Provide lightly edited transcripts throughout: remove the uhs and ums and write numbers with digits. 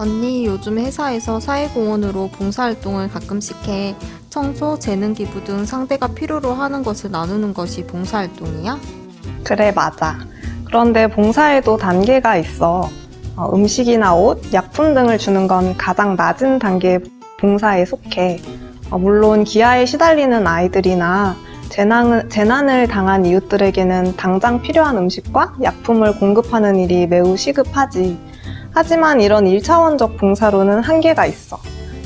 언니, 요즘 회사에서 사회공헌으로 봉사활동을 가끔씩 해. 청소, 재능기부 등 상대가 필요로 하는 것을 나누는 것이 봉사활동이야? 그래, 맞아. 그런데 봉사에도 단계가 있어. 음식이나 옷, 약품 등을 주는 건 가장 낮은 단계의 봉사에 속해. 물론 기아에 시달리는 아이들이나 재난을 당한 이웃들에게는 당장 필요한 음식과 약품을 공급하는 일이 매우 시급하지. 하지만 이런 1차원적 봉사로는 한계가 있어.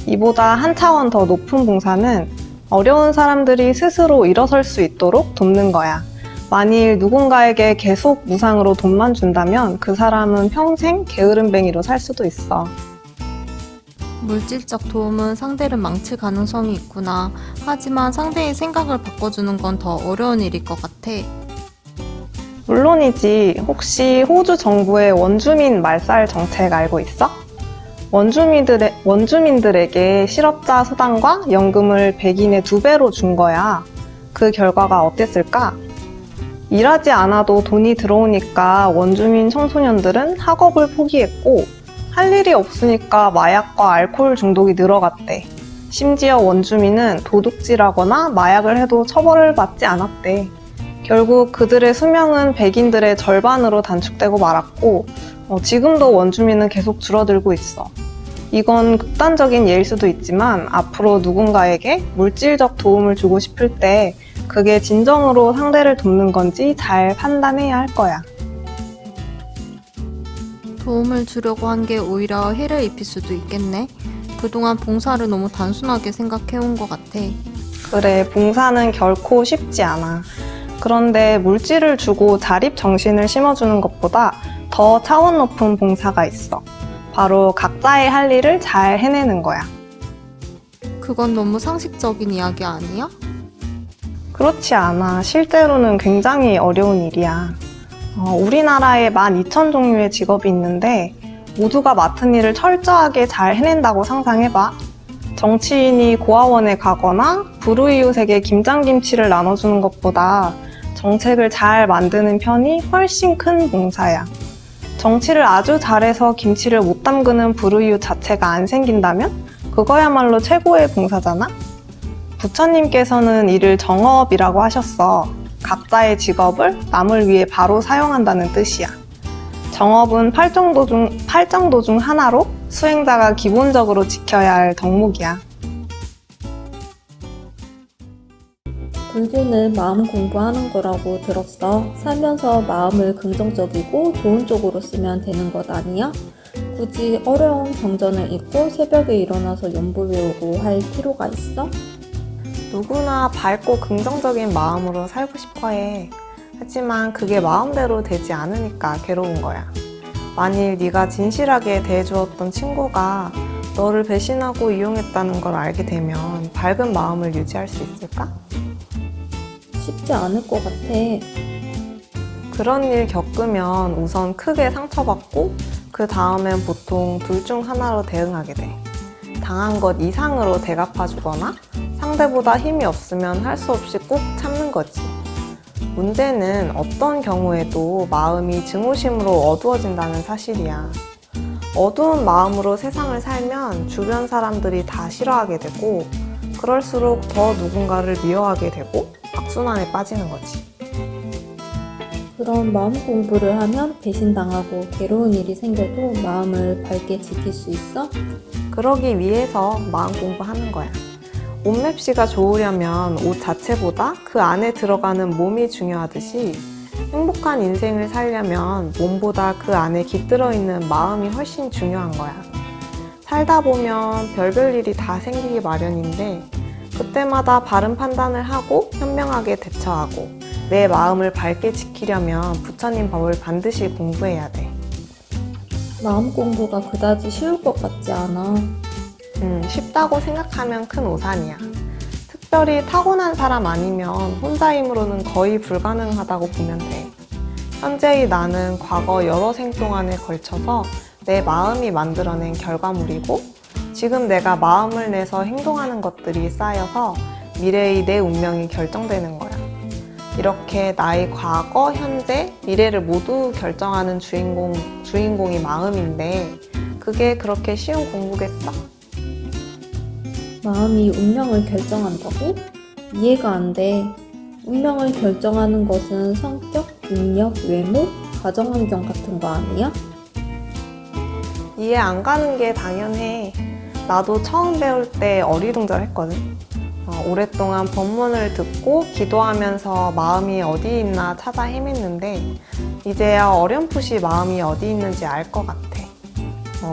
이보다 한 차원 더 높은 봉사는 어려운 사람들이 스스로 일어설 수 있도록 돕는 거야. 만일 누군가에게 계속 무상으로 돈만 준다면 그 사람은 평생 게으름뱅이로 살 수도 있어. 물질적 도움은 상대를 망칠 가능성이 있구나. 하지만 상대의 생각을 바꿔주는 건 더 어려운 일일 것 같아. 물론이지. 혹시 호주 정부의 원주민 말살 정책 알고 있어? 원주민들에게 실업자 수당과 연금을 백인의 2배로 준 거야. 그 결과가 어땠을까? 일하지 않아도 돈이 들어오니까 원주민 청소년들은 학업을 포기했고, 할 일이 없으니까 마약과 알코올 중독이 늘어갔대. 심지어 원주민은 도둑질하거나 마약을 해도 처벌을 받지 않았대. 결국 그들의 수명은 백인들의 절반으로 단축되고 말았고, 지금도 원주민은 계속 줄어들고 있어. 이건 극단적인 예일 수도 있지만 앞으로 누군가에게 물질적 도움을 주고 싶을 때 그게 진정으로 상대를 돕는 건지 잘 판단해야 할 거야. 도움을 주려고 한 게 오히려 해를 입힐 수도 있겠네. 그동안 봉사를 너무 단순하게 생각해온 것 같아. 그래, 봉사는 결코 쉽지 않아. 그런데 물질을 주고 자립 정신을 심어주는 것보다 더 차원 높은 봉사가 있어. 바로 각자의 할 일을 잘 해내는 거야. 그건 너무 상식적인 이야기 아니야? 그렇지 않아. 실제로는 굉장히 어려운 일이야. 우리나라에 12,000종류의 직업이 있는데 모두가 맡은 일을 철저하게 잘 해낸다고 상상해봐. 정치인이 고아원에 가거나 불우이웃에게 김장김치를 나눠주는 것보다 정책을 잘 만드는 편이 훨씬 큰 봉사야. 정치를 아주 잘해서 김치를 못 담그는 불우이웃 자체가 안 생긴다면 그거야말로 최고의 봉사잖아? 부처님께서는 이를 정업이라고 하셨어. 각자의 직업을 남을 위해 바로 사용한다는 뜻이야. 정업은 팔정도 중 하나로 수행자가 기본적으로 지켜야 할 덕목이야. 불교는 마음 공부하는 거라고 들었어. 살면서 마음을 긍정적이고 좋은 쪽으로 쓰면 되는 것 아니야? 굳이 어려운 경전을 읽고 새벽에 일어나서 연불 외우고 할 필요가 있어? 누구나 밝고 긍정적인 마음으로 살고 싶어 해. 하지만 그게 마음대로 되지 않으니까 괴로운 거야. 만일 네가 진실하게 대해주었던 친구가 너를 배신하고 이용했다는 걸 알게 되면 밝은 마음을 유지할 수 있을까? 쉽지 않을 것 같아. 그런 일 겪으면 우선 크게 상처받고 그 다음엔 보통 둘 중 하나로 대응하게 돼. 당한 것 이상으로 대갚아주거나 상대보다 힘이 없으면 할 수 없이 꾹 참는 거지. 문제는 어떤 경우에도 마음이 증오심으로 어두워진다는 사실이야. 어두운 마음으로 세상을 살면 주변 사람들이 다 싫어하게 되고 그럴수록 더 누군가를 미워하게 되고 악순환에 빠지는 거지. 그럼 마음 공부를 하면 배신당하고 괴로운 일이 생겨도 마음을 밝게 지킬 수 있어? 그러기 위해서 마음 공부하는 거야. 옷맵시가 좋으려면 옷 자체보다 그 안에 들어가는 몸이 중요하듯이 행복한 인생을 살려면 몸보다 그 안에 깃들어 있는 마음이 훨씬 중요한 거야. 살다 보면 별별 일이 다 생기기 마련인데 그때마다 바른 판단을 하고 현명하게 대처하고 내 마음을 밝게 지키려면 부처님 법을 반드시 공부해야 돼. 마음 공부가 그다지 쉬울 것 같지 않아. 쉽다고 생각하면 큰 오산이야. 특별히 타고난 사람 아니면 혼자 힘으로는 거의 불가능하다고 보면 돼. 현재의 나는 과거 여러 생 동안에 걸쳐서 내 마음이 만들어낸 결과물이고 지금 내가 마음을 내서 행동하는 것들이 쌓여서 미래의 내 운명이 결정되는 거야. 이렇게 나의 과거, 현재, 미래를 모두 결정하는 주인공이 마음인데 그게 그렇게 쉬운 공부겠어? 마음이 운명을 결정한다고? 이해가 안 돼. 운명을 결정하는 것은 성격, 능력, 외모, 가정환경 같은 거 아니야? 이해 안 가는 게 당연해. 나도 처음 배울 때 어리둥절했거든. 오랫동안 법문을 듣고 기도하면서 마음이 어디 있나 찾아 헤맸는데 이제야 어렴풋이 마음이 어디 있는지 알 것 같아.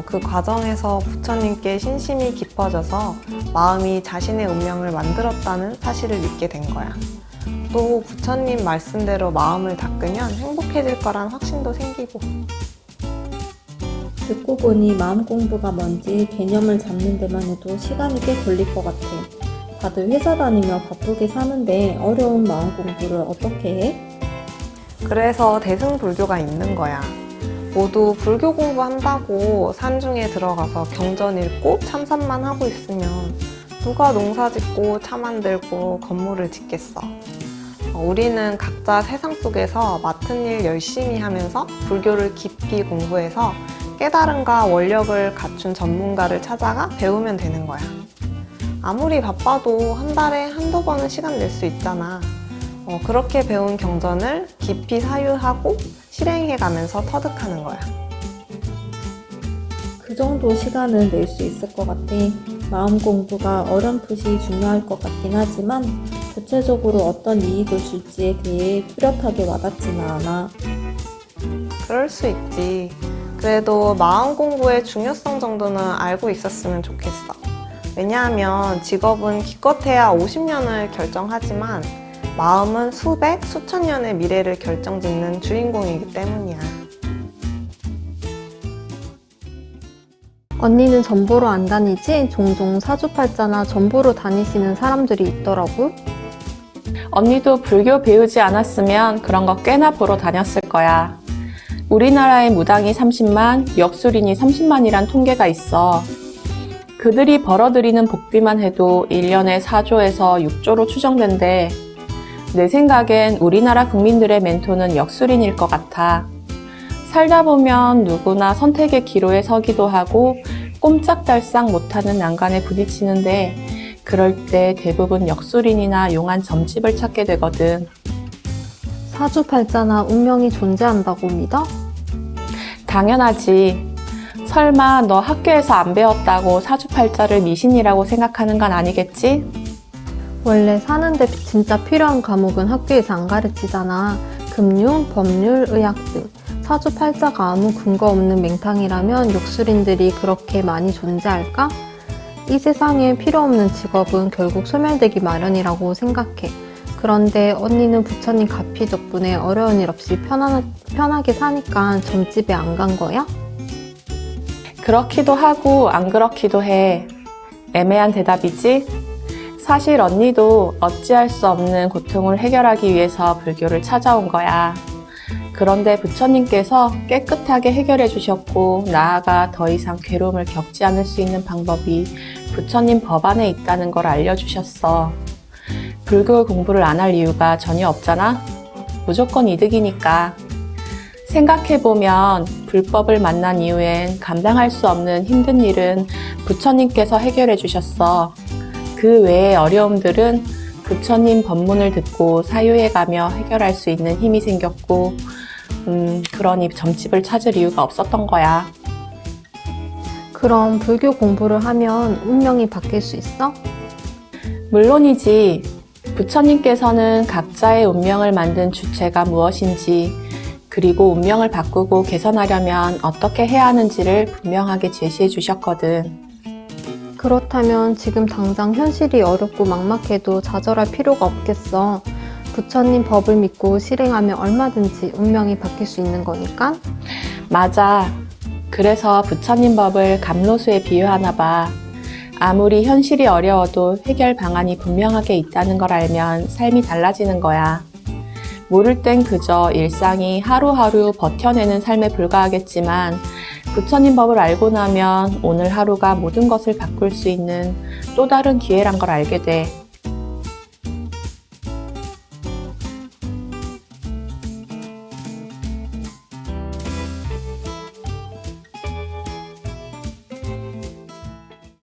그 과정에서 부처님께 신심이 깊어져서 마음이 자신의 운명을 만들었다는 사실을 믿게 된 거야. 또 부처님 말씀대로 마음을 닦으면 행복해질 거란 확신도 생기고. 듣고 보니 마음 공부가 뭔지 개념을 잡는 데만 해도 시간이 꽤 걸릴 것 같아. 다들 회사 다니며 바쁘게 사는데 어려운 마음 공부를 어떻게 해? 그래서 대승불교가 있는 거야. 모두 불교 공부한다고 산중에 들어가서 경전 읽고 참선만 하고 있으면 누가 농사 짓고 차 만들고 건물을 짓겠어. 우리는 각자 세상 속에서 맡은 일 열심히 하면서 불교를 깊이 공부해서 깨달음과 원력을 갖춘 전문가를 찾아가 배우면 되는 거야. 아무리 바빠도 한 달에 한두 번은 시간 낼 수 있잖아. 그렇게 배운 경전을 깊이 사유하고 실행해가면서 터득하는 거야. 그 정도 시간을 낼 수 있을 것 같아. 마음 공부가 어렴풋이 중요할 것 같긴 하지만 구체적으로 어떤 이익을 줄지에 대해 뚜렷하게 와닿지는 않아. 그럴 수 있지. 그래도 마음 공부의 중요성 정도는 알고 있었으면 좋겠어. 왜냐하면 직업은 기껏해야 50년을 결정하지만 마음은 수백, 수천 년의 미래를 결정짓는 주인공이기 때문이야. 언니는 전보로 안 다니지? 종종 사주팔자나 전보로 다니시는 사람들이 있더라고. 언니도 불교 배우지 않았으면 그런 거 꽤나 보러 다녔을 거야. 우리나라에 무당이 30만, 역술인이 30만이란 통계가 있어. 그들이 벌어들이는 복비만 해도 1년에 4조에서 6조로 추정된대. 내 생각엔 우리나라 국민들의 멘토는 역술인일 것 같아. 살다 보면 누구나 선택의 기로에 서기도 하고 꼼짝달싹 못하는 난간에 부딪히는데 그럴 때 대부분 역술인이나 용한 점집을 찾게 되거든. 사주팔자나 운명이 존재한다고 믿어? 당연하지. 설마 너 학교에서 안 배웠다고 사주팔자를 미신이라고 생각하는 건 아니겠지? 원래 사는데 진짜 필요한 과목은 학교에서 안 가르치잖아. 금융, 법률, 의학 등. 사주팔자가 아무 근거 없는 맹탕이라면 역술인들이 그렇게 많이 존재할까? 이 세상에 필요 없는 직업은 결국 소멸되기 마련이라고 생각해. 그런데 언니는 부처님 가피 덕분에 어려운 일 없이 편하게 사니까 점집에 안 간 거야? 그렇기도 하고 안 그렇기도 해. 애매한 대답이지? 사실 언니도 어찌할 수 없는 고통을 해결하기 위해서 불교를 찾아온 거야. 그런데 부처님께서 깨끗하게 해결해 주셨고 나아가 더 이상 괴로움을 겪지 않을 수 있는 방법이 부처님 법안에 있다는 걸 알려주셨어. 불교 공부를 안 할 이유가 전혀 없잖아? 무조건 이득이니까. 생각해보면 불법을 만난 이후엔 감당할 수 없는 힘든 일은 부처님께서 해결해 주셨어. 그 외의 어려움들은 부처님 법문을 듣고 사유해가며 해결할 수 있는 힘이 생겼고 그러니 점집을 찾을 이유가 없었던 거야. 그럼 불교 공부를 하면 운명이 바뀔 수 있어? 물론이지. 부처님께서는 각자의 운명을 만든 주체가 무엇인지 그리고 운명을 바꾸고 개선하려면 어떻게 해야 하는지를 분명하게 제시해 주셨거든. 그렇다면 지금 당장 현실이 어렵고 막막해도 좌절할 필요가 없겠어. 부처님 법을 믿고 실행하면 얼마든지 운명이 바뀔 수 있는 거니까. 맞아. 그래서 부처님 법을 감로수에 비유하나 봐. 아무리 현실이 어려워도 해결 방안이 분명하게 있다는 걸 알면 삶이 달라지는 거야. 모를 땐 그저 일상이 하루하루 버텨내는 삶에 불과하겠지만 부처님 법을 알고 나면 오늘 하루가 모든 것을 바꿀 수 있는 또 다른 기회란 걸 알게 돼.